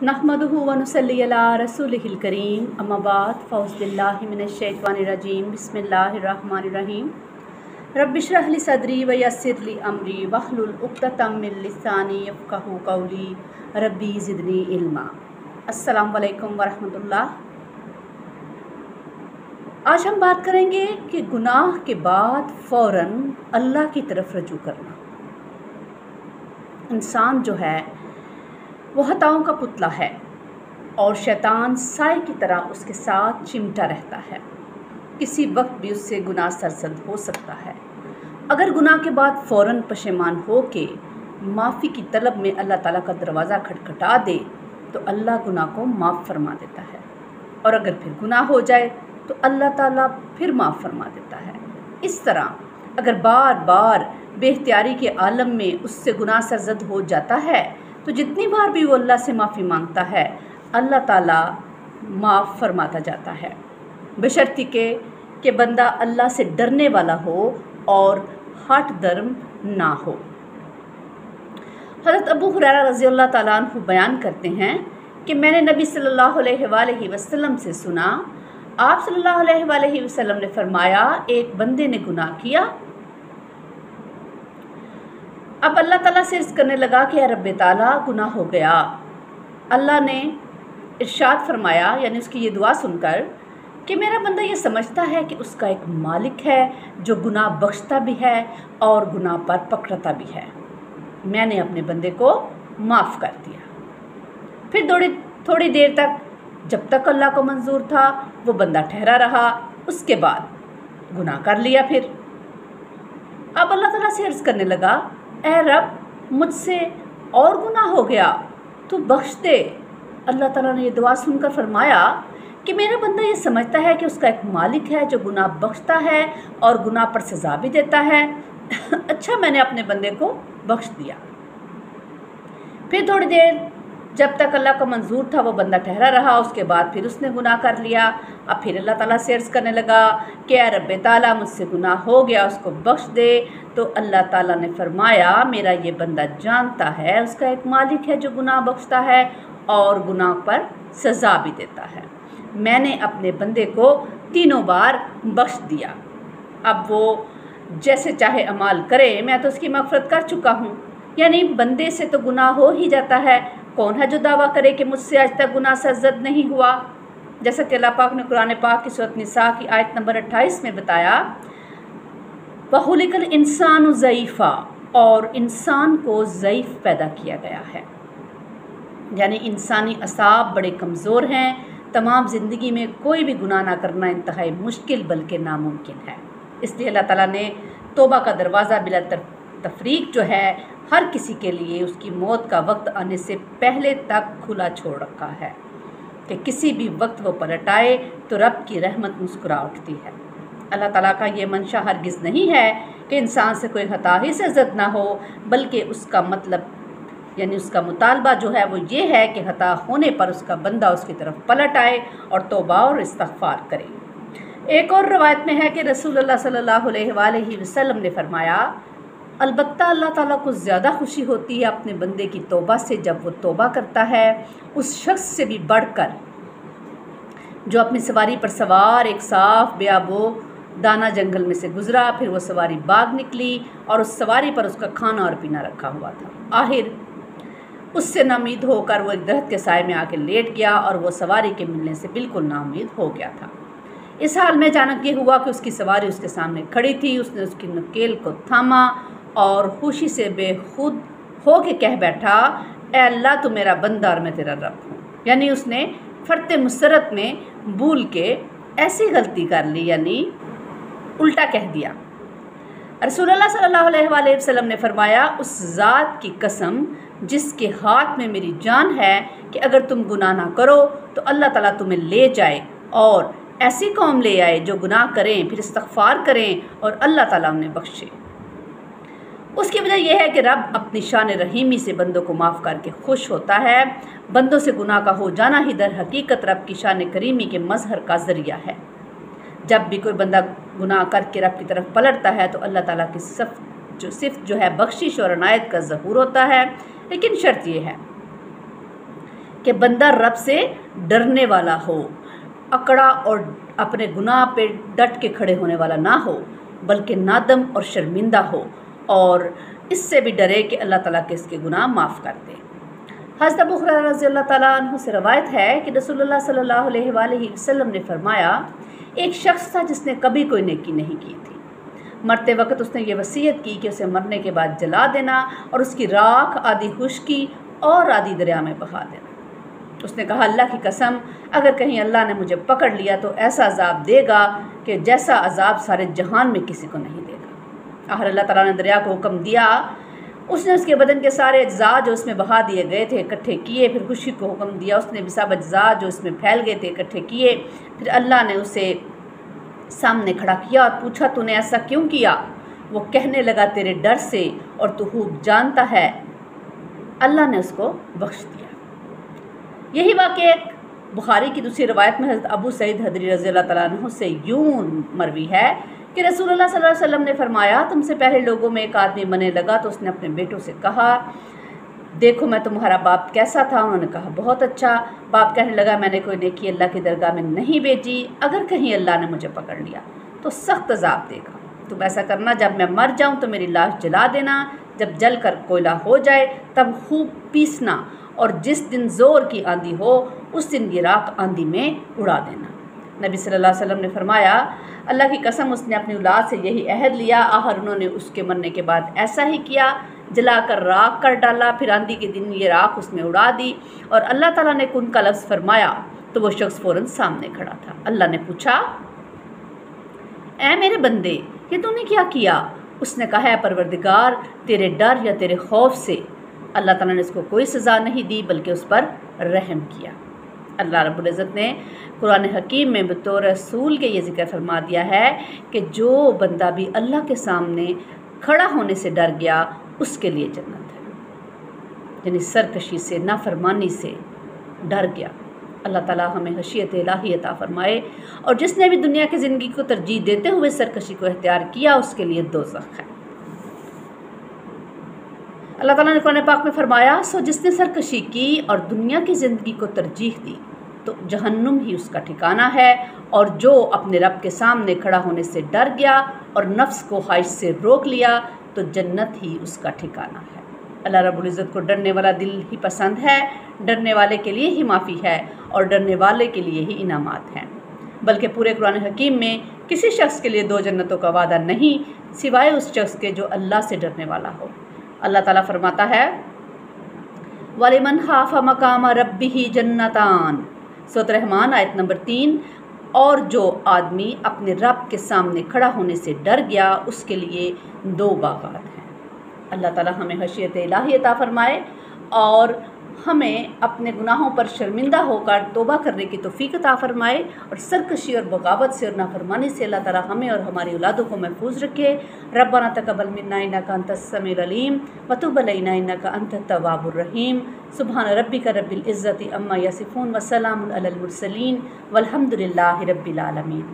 नहमदुहु व नुसल्ली अला रसूलिहिल करीम अम्मा बाद फ़ौज़ बिल्लाहि मिनश्शैतानिर रजीम बिस्मिल्लाहिर रहमानिर रहीम रब्बि इश्रह ली सदरी व यस्सिर ली अमरी वहलुल उक़्दतम मिन लिसानी यफ़क़हू क़ौली रब्बी ज़िदनी इल्मा। अस्सलामु अलैकुम व रहमतुल्लाह। आज हम बात करेंगे कि गुनाह के बाद फ़ौरन अल्लाह की तरफ रजू करना। इंसान जो है वो हताओं का पुतला है और शैतान साए की तरह उसके साथ चिमटा रहता है। किसी वक्त भी उससे गुनाह सरजद हो सकता है। अगर गुनाह के बाद फ़ौरन पशेमान हो के माफ़ी की तलब में अल्लाह ताला का दरवाज़ा खटखटा दे तो अल्लाह गुनाह को माफ़ फरमा देता है, और अगर फिर गुनाह हो जाए तो अल्लाह ताला फिर माफ़ फरमा देता है। इस तरह अगर बार बार बेख्तियारी के आलम में उससे गुनाह सरजद हो जाता है तो जितनी बार भी वो अल्लाह से माफ़ी मांगता है अल्लाह ताला माफ़ फरमाता जाता है, बशर्ती के बंदा अल्लाह से डरने वाला हो और हठ धर्म ना हो। हज़रत अबू हुरैरा रज़ियल्लाहु ताला अन्हु बयान करते हैं कि मैंने नबी सल्लल्लाहु अलैहि वसल्लम से सुना, आप सल्लल्लाहु अलैहि वसल्लम ने फरमाया, एक बंदे ने गुनाह किया, अब अल्लाह ताला से अर्ज़ करने लगा कि रब्बे ताला गुनाह हो गया। अल्लाह ने इरशाद फरमाया, यानी उसकी ये दुआ सुनकर, कि मेरा बंदा ये समझता है कि उसका एक मालिक है जो गुनाह बख्शता भी है और गुनाह पर पकड़ता भी है। मैंने अपने बंदे को माफ़ कर दिया। फिर थोड़ी देर तक जब तक अल्लाह को मंजूर था वो बंदा ठहरा रहा, उसके बाद गुनाह कर लिया। फिर अब अल्लाह ताला से अर्ज़ करने लगा, ए रब, मुझसे और गुनाह हो गया, तू बख्श दे। अल्लाह ताला ने ये दुआ सुनकर फरमाया कि मेरा बंदा ये समझता है कि उसका एक मालिक है जो गुनाह बख्शता है और गुनाह पर सज़ा भी देता है। अच्छा, मैंने अपने बंदे को बख्श दिया। फिर थोड़ी देर जब तक अल्लाह को मंजूर था वो बंदा ठहरा रहा, उसके बाद फिर उसने गुनाह कर लिया। अब फिर अल्लाह ताला से अर्ज़ करने लगा कि ए रब्बे ताला, मुझसे गुनाह हो गया, उसको बख्श दे। तो अल्लाह ताला ने फरमाया, मेरा ये बंदा जानता है उसका एक मालिक है जो गुनाह बख्शता है और गुनाह पर सज़ा भी देता है। मैंने अपने बंदे को तीनों बार बख्श दिया। अब वो जैसे चाहे अमाल करे, मैं तो उसकी मग़फ़िरत कर चुका हूँ। यानी बंदे से तो गुनाह हो ही जाता है। कौन है जो दावा करे कि मुझसे आज तक गुनाह सरजद नहीं हुआ। जैसा कि अल्लाह पाक ने कुरान पाक की सूरत निसा की आयत नंबर 28 में बताया, वहुलिकल इंसानु ज़ईफ़ा, और इंसान को ज़ईफ़ पैदा किया गया है। यानी इंसानी असाब बड़े कमज़ोर हैं। तमाम ज़िंदगी में कोई भी गुनाह ना करना इंतहाई मुश्किल बल्कि नामुमकिन है। इसलिए अल्लाह ताला ने तौबा का दरवाज़ा बिला तफरीक जो है हर किसी के लिए उसकी मौत का वक्त आने से पहले तक खुला छोड़ रखा है कि किसी भी वक्त वो पलट आए तो रब की रहमत मुस्कुरा उठती है। अल्लाह ताला का ये मंशा हरगिज़ नहीं है कि इंसान से कोई खता ही सरजद ना हो, बल्कि उसका मतलब यानी उसका मुतालबा जो है वो ये है कि खता होने पर उसका बंदा उसकी तरफ पलट आए और तौबा और इस्तग़फ़ार करे। एक और रवायत में है कि रसूलुल्लाह सल्लल्लाहु अलैहि वसल्लम ने फरमाया, अलबत्ता अल्लाह ताला को ज़्यादा खुशी होती है अपने बंदे की तौबा से जब वो तौबा करता है उस शख्स से भी बढ़कर जो अपनी सवारी पर सवार एक साफ बेआबो दाना जंगल में से गुज़रा। फिर वो सवारी बाग निकली और उस सवारी पर उसका खाना और पीना रखा हुआ था। आखिर उससे नाउम्मीद होकर वो एक दरख्त के साए में आके लेट गया और वो सवारी के मिलने से बिल्कुल नाउम्मीद हो गया था। इस हाल में अचानक ये हुआ कि उसकी सवारी उसके सामने खड़ी थी। उसने उसकी नकेल को थामा और खुशी से बेखुद हो के कह बैठा, ए अल्लाह, तू मेरा बंदा और मैं तेरा रब हूँ। यानी उसने फरते मुसरत में भूल के ऐसी गलती कर ली, यानी उल्टा कह दिया। रसूलुल्लाह सल्लल्लाहु अलैहि वसल्लम ने फरमाया, उस ज़ात की कसम जिसके हाथ में मेरी जान है कि अगर तुम गुनाह ना करो तो अल्लाह ताला तुम्हें ले जाए और ऐसी कौम ले आए जो गुनाह करें, फिर इस्तग़फ़ार करें और अल्लाह ताला उन्हें बख्शे। उसकी वजह यह है कि रब अपनी शान रहीमी से बंदों को माफ़ करके खुश होता है। बंदों से गुनाह का हो जाना ही दर हकीकत रब की शान करीमी के मज़हर का ज़रिया है। जब भी कोई बंदा गुनाह करके रब की तरफ पलटता है तो अल्लाह ताला की सिफ़त जो है बख्शिश और अनायत का ज़हूर होता है। लेकिन शर्त यह है کہ بندہ رب سے ڈرنے والا ہو، اکڑا اور اپنے گناہ پہ ڈٹ کے کھڑے ہونے والا نہ ہو، بلکہ نادم اور شرمندہ ہو اور اس سے بھی ڈرے کہ اللہ تعالیٰ کے اس کے گناہ معاف کر دے۔ حضرت ابو ہریرہ رضی اللہ تعالیٰ عنہ سے روایت ہے کہ رسول اللہ صلی اللہ علیہ وآلہ وسلم نے فرمایا، ایک شخص تھا جس نے کبھی کوئی نیکی نہیں کی تھی۔ مرتے وقت اس نے یہ وصیت کی کہ اسے مرنے کے بعد جلا دینا اور اس کی راکھ آدھی خشکی اور آدھی دریا میں بہا دینا۔ اس نے کہا، اللہ کی قسم، اگر کہیں اللہ نے مجھے پکڑ لیا تو ایسا عذاب دے گا کہ جیسا عذاب سارے جہان میں کسی کو نہیں دے گا۔ آخر اللہ تعالیٰ نے دریا کو حکم دیا، اس نے اس کے بدن کے سارے اجزاء جو اس میں بہا دیے گئے تھے اکٹھے کیے، پھر خشکی کو حکم دیا، اس نے بھی سب اجزاء جو اس میں پھیل گئے تھے اکٹھے کیے، پھر اللہ نے اسے سامنے کھڑا کیا اور پوچھا، تو نے ایسا کیوں کیا؟ وہ کہنے لگا، تیرے ڈر سے، اور تو خوب جانتا ہے۔ اللہ نے اس کو بخش دیا۔ یہی واقعہ بخاری کی دوسری روایت میں حضرت ابو سعید خدری رضی اللہ تعالیٰ عنہ سے یوں مروی ہے کہ رسول اللہ صلی اللہ علیہ وسلم نے فرمایا، تم سے پہلے لوگوں میں ایک آدمی مرنے لگا تو اس نے اپنے بیٹوں سے کہا، دیکھو میں تمہارا باپ کیسا تھا؟ انہوں نے کہا، بہت اچھا۔ باپ کہنے لگا، میں نے کوئی نیکی اللہ کی درگاہ میں نہیں بھیجی، اگر کہیں اللہ نے مجھے پکڑ لیا تو سخت عذاب دے گا۔ تم ایسا کرنا، جب میں مر جاؤں تو میری لاش جلا دینا، جب جل کر کوئلہ ہو جائے تب خوب پیسنا، اور جس دن زور کی آندھی ہو اس دن یہ راکھ آندھی میں اڑا دینا۔ نبی صلی اللہ علیہ وسلم نے فرمایا، اللہ کی قسم، اس نے اپنی اولاد سے یہی عہد لیا، آخر انہوں نے اس کے مرنے کے بعد ایسا ہی کیا، جلا کر راکھ کر ڈالا، پھر آندھی کے دن یہ راکھ اس میں اڑا دی، اور اللہ تعالیٰ نے کن کا لفظ فرمایا تو وہ شخص فوراً سامنے کھڑا تھا۔ اللہ نے پوچھا، اے میرے بندے، یہ تو نے کیا کیا؟ اس نے کہا، اے پروردگار، تیرے ڈر یا تیرے خوف سے۔ اللہ تعالیٰ نے اس کو کوئی سزا نہیں دی بلکہ اس پر رحم کیا۔ اللہ رب العزت نے قرآن حکیم میں بطور رسول کے یہ ذکر فرما دیا ہے کہ جو بندہ بھی اللہ کے سامنے کھڑا ہونے سے ڈر گیا اس کے لیے جنت ہے، یعنی سرکشی سے، نافرمانی سے ڈر گیا۔ اللہ تعالیٰ ہمیں خشیت الہی عطا فرمائے، اور جس نے بھی دنیا کی زندگی کو ترجیح دیتے ہوئے سرکشی کو اختیار کیا اس کے لیے دوزخ ہے۔ اللہ تعالیٰ نے قرآن پاک میں فرمایا، سو جس نے سرکشی کی اور دنیا کی زندگی کو ترجیح دی تو جہنم ہی اس کا ٹھکانہ ہے، اور جو اپنے رب کے سامنے کھڑا ہونے سے ڈر گیا اور نفس کو خواہش سے روک لیا تو جنت ہی اس کا ٹھکانہ ہے۔ اللہ رب العزت کو ڈرنے والا دل ہی پسند ہے، ڈرنے والے کے لیے ہی معافی ہے اور ڈرنے والے کے لیے ہی انعامات ہیں۔ بلکہ پورے قرآن حکیم میں کسی شخص کے لیے دو جنتوں کا وعدہ نہیں سوائے اس شخص کے جو اللہ سے ڈرنے والا ہو۔ اللہ تعالیٰ فرماتا ہے، وَلِمَنْ خَافَ مَقَامَ رَبِّهِ جَنَّتَانِ، سورۃ رحمان آیت نمبر 3، اور جو آدمی اپنے رب کے سامنے کھڑا ہونے سے ڈر گیا اس کے لیے دو باغات ہیں۔ اللہ تعالیٰ ہمیں خشیت الہی عطا فرمائے اور ہمیں اپنے گناہوں پر شرمندہ ہو کر توبہ کرنے کی توفیق عطا فرمائے، اور سرکشی اور بغاوت سے اور نافرمانی سے اللہ تعالیٰ ہمیں اور ہماری اولادوں کو محفوظ رکھے۔ ربنا تقبل منا انک انت السمیع العلیم وتب علینا انک انت التواب الرحیم۔ سبحان ربک رب العزۃ عما یصفون وسلام علی المرسلین والحمد للہ رب العالمین۔